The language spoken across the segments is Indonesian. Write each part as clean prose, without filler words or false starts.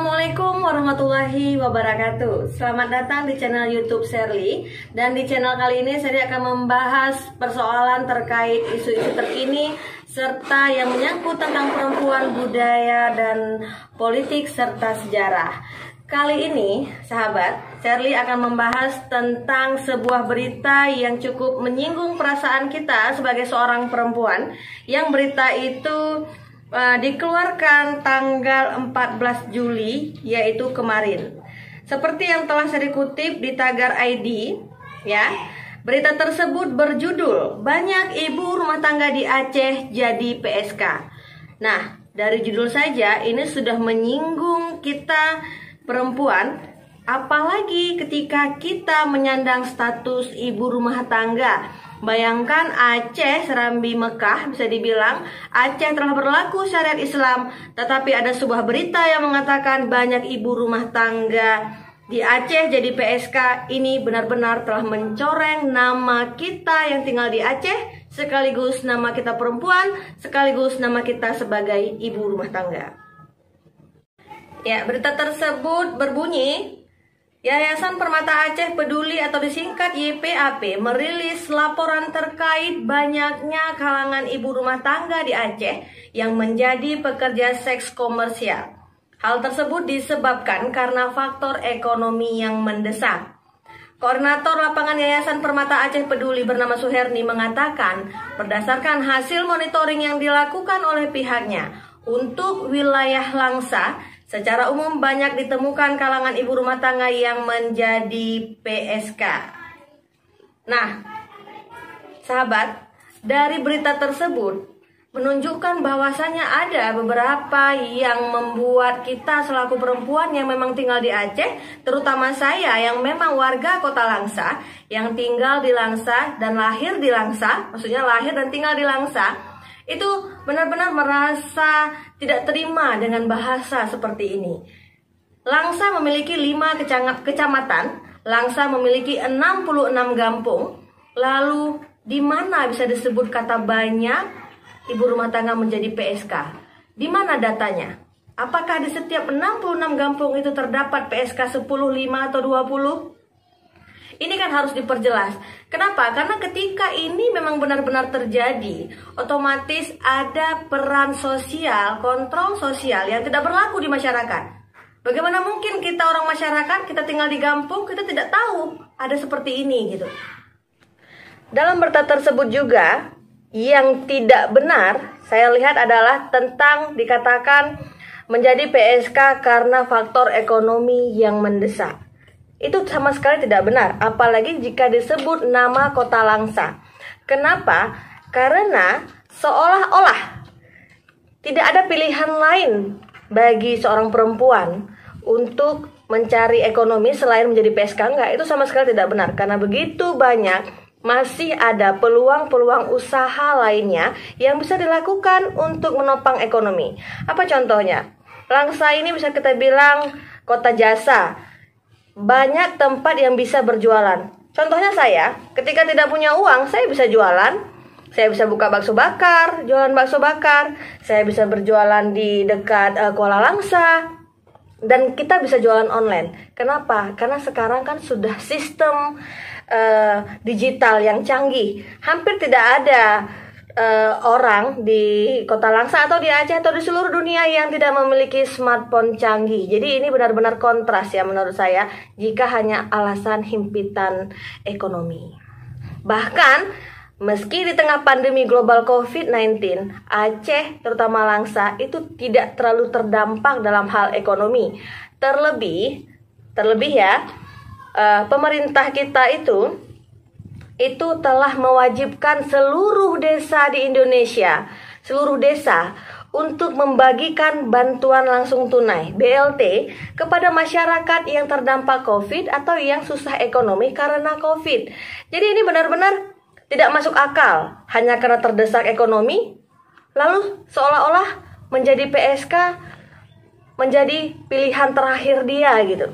Assalamualaikum warahmatullahi wabarakatuh. Selamat datang di channel YouTube Sherly. Dan di channel kali ini Sherly akan membahas persoalan terkait isu-isu terkini serta yang menyangkut tentang perempuan, budaya, dan politik serta sejarah. Kali ini, sahabat, Sherly akan membahas tentang sebuah berita yang cukup menyinggung perasaan kita sebagai seorang perempuan. Yang berita itu dikeluarkan tanggal 14 Juli, yaitu kemarin. Seperti yang telah saya kutip di Tagar ID, ya. Berita tersebut berjudul "Banyak Ibu Rumah Tangga di Aceh Jadi PSK". Nah, dari judul saja ini sudah menyinggung kita perempuan, apalagi ketika kita menyandang status ibu rumah tangga. Bayangkan Aceh, Serambi Mekah, bisa dibilang Aceh telah berlaku syariat Islam, tetapi ada sebuah berita yang mengatakan banyak ibu rumah tangga di Aceh jadi PSK. Ini benar-benar telah mencoreng nama kita yang tinggal di Aceh, sekaligus nama kita perempuan, sekaligus nama kita sebagai ibu rumah tangga. Ya, berita tersebut berbunyi, Yayasan Permata Aceh Peduli atau disingkat YPAP merilis laporan terkait banyaknya kalangan ibu rumah tangga di Aceh yang menjadi pekerja seks komersial. Hal tersebut disebabkan karena faktor ekonomi yang mendesak. Koordinator lapangan Yayasan Permata Aceh Peduli bernama Suherni mengatakan, berdasarkan hasil monitoring yang dilakukan oleh pihaknya untuk wilayah Langsa, secara umum banyak ditemukan kalangan ibu rumah tangga yang menjadi PSK. Nah, sahabat, dari berita tersebut menunjukkan bahwasanya ada beberapa yang membuat kita selaku perempuan yang memang tinggal di Aceh, terutama saya yang memang warga kota Langsa, yang tinggal di Langsa dan lahir di Langsa, maksudnya lahir dan tinggal di Langsa, itu benar-benar merasa tidak terima dengan bahasa seperti ini. Langsa memiliki 5 kecamatan, Langsa memiliki 66 kampung. Lalu di mana bisa disebut kata banyak ibu rumah tangga menjadi PSK? Di mana datanya? Apakah di setiap 66 kampung itu terdapat PSK 10, 5 atau 20? Ini kan harus diperjelas. Kenapa? Karena ketika ini memang benar-benar terjadi, otomatis ada peran sosial, kontrol sosial yang tidak berlaku di masyarakat. Bagaimana mungkin kita orang masyarakat, kita tinggal di kampung, kita tidak tahu ada seperti ini gitu. Dalam berita tersebut juga, yang tidak benar saya lihat adalah tentang dikatakan menjadi PSK karena faktor ekonomi yang mendesak. Itu sama sekali tidak benar, apalagi jika disebut nama kota Langsa. Kenapa? Karena seolah-olah tidak ada pilihan lain bagi seorang perempuan untuk mencari ekonomi selain menjadi PSK. Enggak, itu sama sekali tidak benar. Karena begitu banyak masih ada peluang-peluang usaha lainnya yang bisa dilakukan untuk menopang ekonomi. Apa contohnya? Langsa ini bisa kita bilang kota jasa. Banyak tempat yang bisa berjualan. Contohnya saya, ketika tidak punya uang, saya bisa jualan. Saya bisa buka bakso bakar, jualan bakso bakar. Saya bisa berjualan di dekat Kuala Langsa. Dan kita bisa jualan online. Kenapa? Karena sekarang kan sudah sistem digital yang canggih. Hampir tidak ada orang di kota Langsa atau di Aceh atau di seluruh dunia yang tidak memiliki smartphone canggih. Jadi ini benar-benar kontras ya menurut saya, jika hanya alasan himpitan ekonomi. Bahkan meski di tengah pandemi global COVID-19, Aceh terutama Langsa itu tidak terlalu terdampak dalam hal ekonomi. Terlebih ya, pemerintah kita itu telah mewajibkan seluruh desa di Indonesia, seluruh desa untuk membagikan bantuan langsung tunai BLT kepada masyarakat yang terdampak COVID atau yang susah ekonomi karena COVID. Jadi ini benar-benar tidak masuk akal, hanya karena terdesak ekonomi, lalu seolah-olah menjadi PSK menjadi pilihan terakhir dia gitu.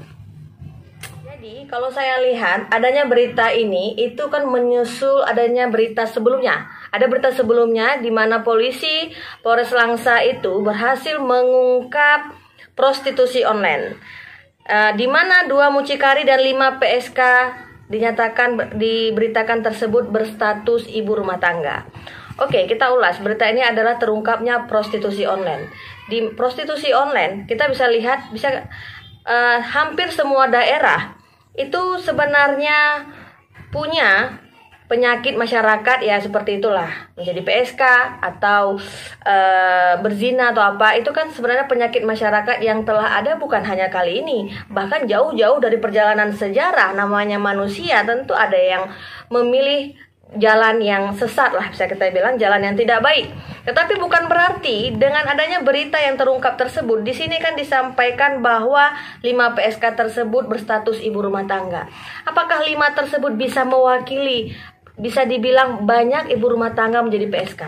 Jadi kalau saya lihat adanya berita ini itu kan menyusul adanya berita sebelumnya. Ada berita sebelumnya di mana polisi Polres Langsa itu berhasil mengungkap prostitusi online, di mana 2 mucikari dan 5 PSK diberitakan tersebut berstatus ibu rumah tangga. Oke, kita ulas. Berita ini adalah terungkapnya prostitusi online. Di prostitusi online kita bisa lihat hampir semua daerah itu sebenarnya punya penyakit masyarakat ya, seperti itulah, menjadi PSK atau berzina atau apa. Itu kan sebenarnya penyakit masyarakat yang telah ada bukan hanya kali ini, bahkan jauh-jauh dari perjalanan sejarah. Namanya manusia, tentu ada yang memilih jalan yang sesat lah, bisa kita bilang jalan yang tidak baik. Tetapi bukan berarti dengan adanya berita yang terungkap tersebut, di sini kan disampaikan bahwa 5 PSK tersebut berstatus ibu rumah tangga. Apakah 5 tersebut bisa mewakili, bisa dibilang banyak ibu rumah tangga menjadi PSK?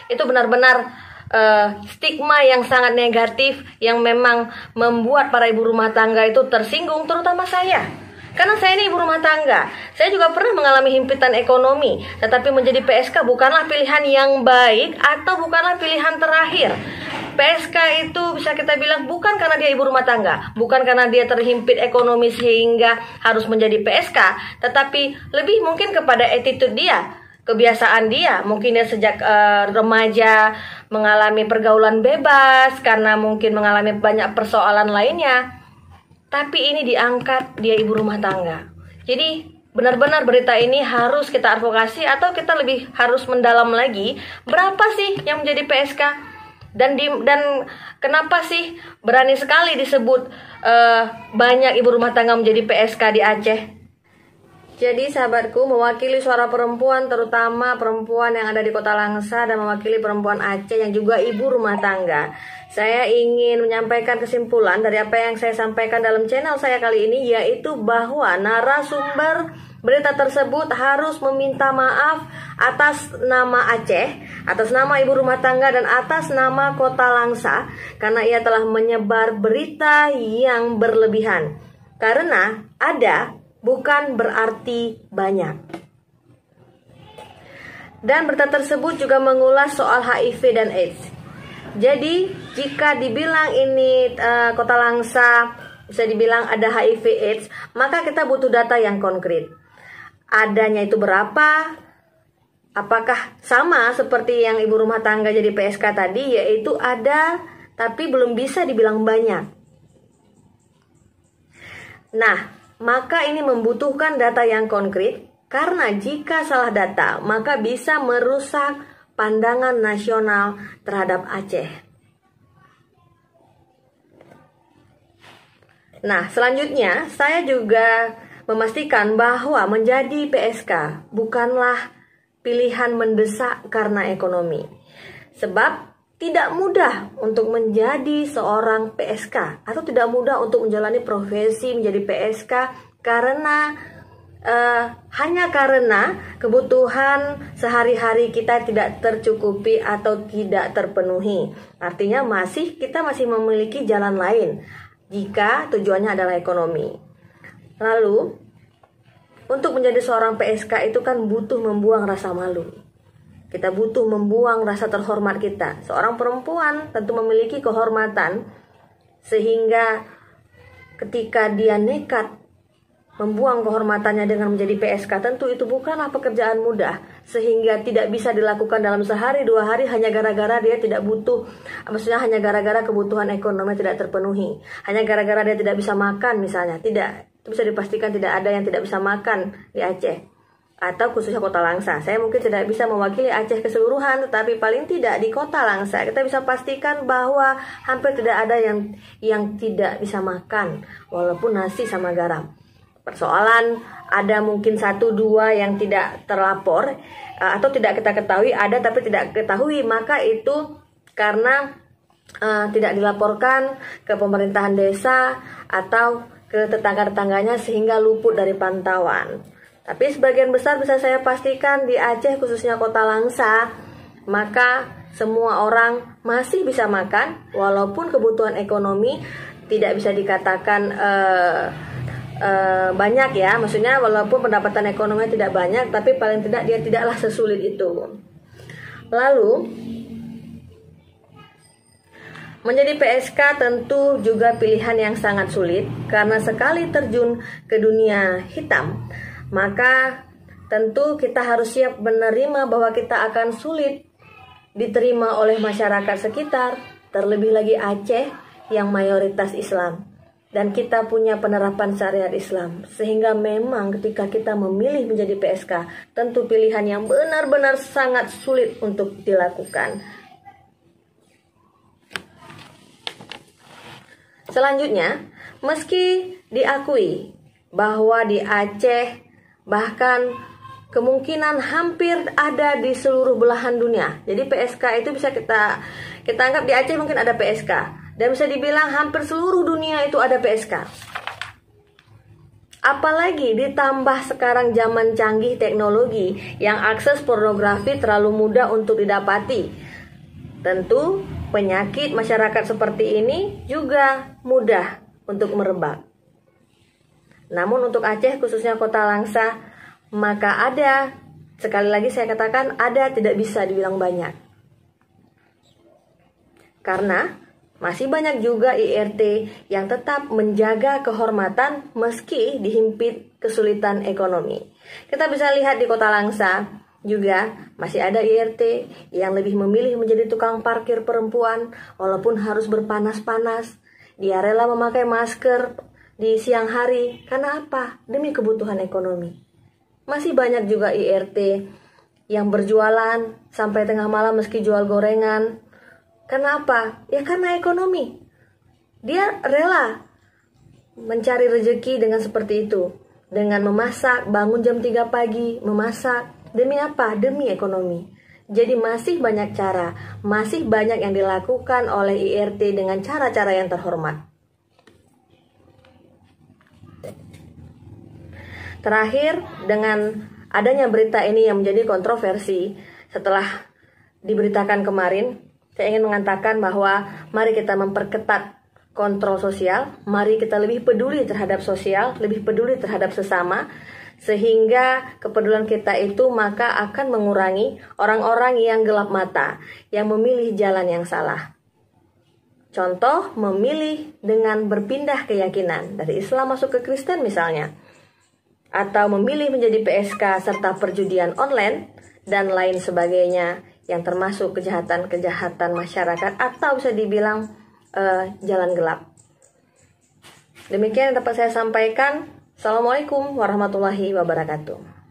Itu benar-benar stigma yang sangat negatif yang memang membuat para ibu rumah tangga itu tersinggung, terutama saya. Karena saya ini ibu rumah tangga, saya juga pernah mengalami himpitan ekonomi, tetapi menjadi PSK bukanlah pilihan yang baik atau bukanlah pilihan terakhir. PSK itu bisa kita bilang bukan karena dia ibu rumah tangga, bukan karena dia terhimpit ekonomi sehingga harus menjadi PSK, tetapi lebih mungkin kepada attitude dia, kebiasaan dia. Mungkin dia sejak remaja mengalami pergaulan bebas, karena mungkin mengalami banyak persoalan lainnya. Tapi ini diangkat dia ibu rumah tangga. Jadi benar-benar berita ini harus kita advokasi, atau kita lebih harus mendalam lagi, berapa sih yang menjadi PSK, dan kenapa sih berani sekali disebut banyak ibu rumah tangga menjadi PSK di Aceh. Jadi sahabatku, mewakili suara perempuan, terutama perempuan yang ada di Kota Langsa dan mewakili perempuan Aceh yang juga ibu rumah tangga, saya ingin menyampaikan kesimpulan dari apa yang saya sampaikan dalam channel saya kali ini, yaitu bahwa narasumber berita tersebut harus meminta maaf atas nama Aceh, atas nama ibu rumah tangga, dan atas nama Kota Langsa, karena ia telah menyebar berita yang berlebihan. Karena ada bukan berarti banyak. Dan berita tersebut juga mengulas soal HIV dan AIDS. Jadi jika dibilang ini Kota Langsa bisa dibilang ada HIV AIDS, maka kita butuh data yang konkret. Adanya itu berapa? Apakah sama seperti yang ibu rumah tangga jadi PSK tadi, yaitu ada tapi belum bisa dibilang banyak. Nah, maka ini membutuhkan data yang konkret, karena jika salah data maka bisa merusak pandangan nasional terhadap Aceh. Nah, selanjutnya saya juga memastikan bahwa menjadi PSK bukanlah pilihan mendesak karena ekonomi. Sebab tidak mudah untuk menjadi seorang PSK, atau tidak mudah untuk menjalani profesi menjadi PSK karena hanya karena kebutuhan sehari-hari kita tidak tercukupi atau tidak terpenuhi. Artinya kita masih memiliki jalan lain jika tujuannya adalah ekonomi. Lalu untuk menjadi seorang PSK itu kan butuh membuang rasa malu. Kita butuh membuang rasa terhormat kita. Seorang perempuan tentu memiliki kehormatan, sehingga ketika dia nekat membuang kehormatannya dengan menjadi PSK, tentu itu bukanlah pekerjaan mudah, sehingga tidak bisa dilakukan dalam sehari 2 hari hanya gara-gara dia tidak butuh, maksudnya hanya gara-gara kebutuhan ekonomi tidak terpenuhi, hanya gara-gara dia tidak bisa makan misalnya. Tidak, itu bisa dipastikan tidak ada yang tidak bisa makan di Aceh, atau khususnya Kota Langsa. Saya mungkin tidak bisa mewakili Aceh keseluruhan, tetapi paling tidak di Kota Langsa kita bisa pastikan bahwa hampir tidak ada yang tidak bisa makan walaupun nasi sama garam. Persoalan ada mungkin 1-2 yang tidak terlapor atau tidak kita ketahui, ada tapi tidak ketahui, maka itu karena tidak dilaporkan ke pemerintahan desa atau ke tetangga-tetangganya sehingga luput dari pantauan. Tapi sebagian besar bisa saya pastikan di Aceh, khususnya Kota Langsa, maka semua orang masih bisa makan walaupun kebutuhan ekonomi tidak bisa dikatakan banyak ya, maksudnya walaupun pendapatan ekonomi tidak banyak, tapi paling tidak dia tidaklah sesulit itu. Lalu Menjadi PSK tentu juga pilihan yang sangat sulit karena sekali terjun ke dunia hitam, maka tentu kita harus siap menerima bahwa kita akan sulit diterima oleh masyarakat sekitar, terlebih lagi Aceh yang mayoritas Islam. Dan kita punya penerapan syariat Islam, sehingga memang ketika kita memilih menjadi PSK, tentu pilihan yang benar-benar sangat sulit untuk dilakukan. Selanjutnya, meski diakui bahwa di Aceh bahkan kemungkinan hampir ada di seluruh belahan dunia. Jadi PSK itu bisa kita anggap di Aceh mungkin ada PSK, dan bisa dibilang hampir seluruh dunia itu ada PSK. Apalagi ditambah sekarang zaman canggih teknologi yang akses pornografi terlalu mudah untuk didapati. Tentu penyakit masyarakat seperti ini juga mudah untuk merebak. Namun untuk Aceh, khususnya Kota Langsa, maka ada, sekali lagi saya katakan ada, tidak bisa dibilang banyak. Karena masih banyak juga IRT yang tetap menjaga kehormatan meski dihimpit kesulitan ekonomi. Kita bisa lihat di Kota Langsa juga masih ada IRT yang lebih memilih menjadi tukang parkir perempuan walaupun harus berpanas-panas. Dia rela memakai masker di siang hari. Karena apa? Demi kebutuhan ekonomi. Masih banyak juga IRT yang berjualan sampai tengah malam meski jual gorengan. Karena apa? Ya karena ekonomi. Dia rela mencari rezeki dengan seperti itu. Dengan memasak, bangun jam 3 pagi, memasak. Demi apa? Demi ekonomi. Jadi masih banyak cara, masih banyak yang dilakukan oleh IRT dengan cara-cara yang terhormat. Terakhir, dengan adanya berita ini yang menjadi kontroversi setelah diberitakan kemarin, saya ingin mengatakan bahwa mari kita memperketat kontrol sosial, mari kita lebih peduli terhadap sosial, lebih peduli terhadap sesama, sehingga kepedulian kita itu maka akan mengurangi orang-orang yang gelap mata, yang memilih jalan yang salah. Contoh, memilih dengan berpindah keyakinan dari Islam masuk ke Kristen misalnya, atau memilih menjadi PSK serta perjudian online dan lain sebagainya, yang termasuk kejahatan-kejahatan masyarakat atau bisa dibilang jalan gelap. Demikian yang dapat saya sampaikan. Assalamualaikum warahmatullahi wabarakatuh.